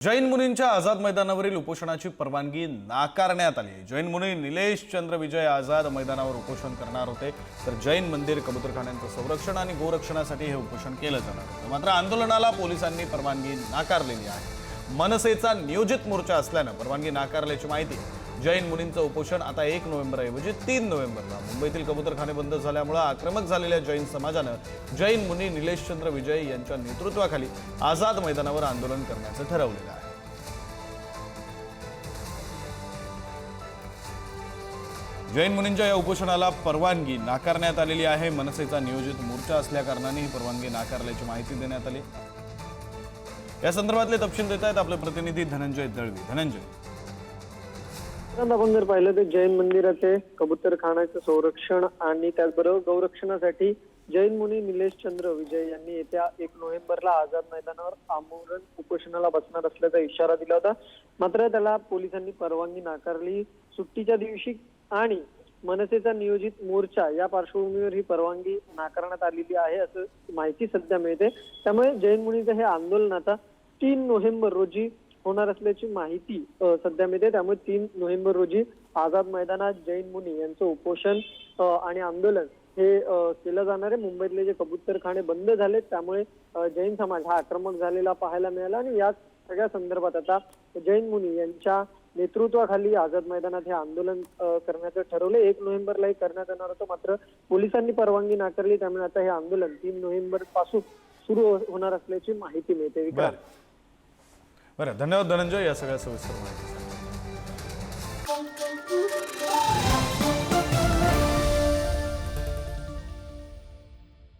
जैन मुनींच्या आझाद मैदानावरील उपोषणाची परवानगी नाकारण्यात आली। जैन मुनी निलेश चंद्र विजय आझाद मैदानावर उपोषण करणार होते, तर जैन मंदिर कबूतरखान्यांचं संरक्षण आणि गोरक्षणासाठी हे उपोषण केलं जाणार होतं। मात्र आंदोलनाला पोलिसांनी परवानगी नाकारलेली आहे। मनसेचा नियोजित मोर्चा असल्यानं परवानगी नाकारल्याची माहिती। जैन मुनींचं उपोषण आता 1 नोव्हेंबरऐवजी 3 नोव्हेंबरला। मुंबईतील कबूतरखाने बंद झाल्यामुळे आक्रमक झालेल्या जैन समाजानं जैन मुनी निलेश चंद्र विजय यांच्या नेतृत्वाखाली आझाद मैदानावर आंदोलन करण्याचं ठरवलेलं आहे। जैन मुनींच्या या उपोषणाला परवानगी नाकारण्यात आलेली आहे। मनसेचा नियोजित मोर्चा असल्याकारणाने ही परवानगी नाकारल्याची माहिती देण्यात आली। या संदर्भातले तपशील देत आहेत आपले प्रतिनिधी धनंजय दळवी। धनंजय, आपण जर पाहिलं तर जैन मंदिराचे कबूतरखान्याचं संरक्षण आणि त्याचबरोबर गौरक्षणासाठी जैन मुनी निलेश चंद्र विजय यांनी येत्या 1 नोव्हेंबरला आझाद मैदानावर आमरण उपोषणाला बसणार असल्याचा इशारा दिला होता। मात्र त्याला पोलिसांनी परवानगी नाकारली। सुट्टीच्या दिवशी आणि मनसेचा नियोजित मोर्चा या पार्श्वभूमीवर ही परवानगी नाकारण्यात आलेली आहे असं माहिती सध्या मिळते। त्यामुळे जैन मुनीचं हे आंदोलन आता 3 नोव्हेंबर रोजी होणार असल्याची माहिती सध्या मिळते। त्यामुळे 3 नोव्हेंबर रोजी आझाद मैदानात जैन मुनी यांचं उपोषण आणि आंदोलन हे केलं जाणार आहे। मुंबईतले जे कबूतरखाने बंद झालेत त्यामुळे जैन समाज हा आक्रमक झालेला पाहायला मिळाला आणि या सगळ्या संदर्भात आता जैन मुनी यांच्या नेतृत्वाखाली आझाद मैदानात हे आंदोलन करण्याचं ठरवलं। 1 नोव्हेंबरला हे करण्यात येणार होतं, मात्र पोलिसांनी परवानगी नाकारली। त्यामुळे आता हे आंदोलन 3 नोव्हेंबर पासून सुरू होणार असल्याची माहिती मिळते। बरं, धन्यवाद धनंजय या सगळ्या सविस्तर माहितीसाठी।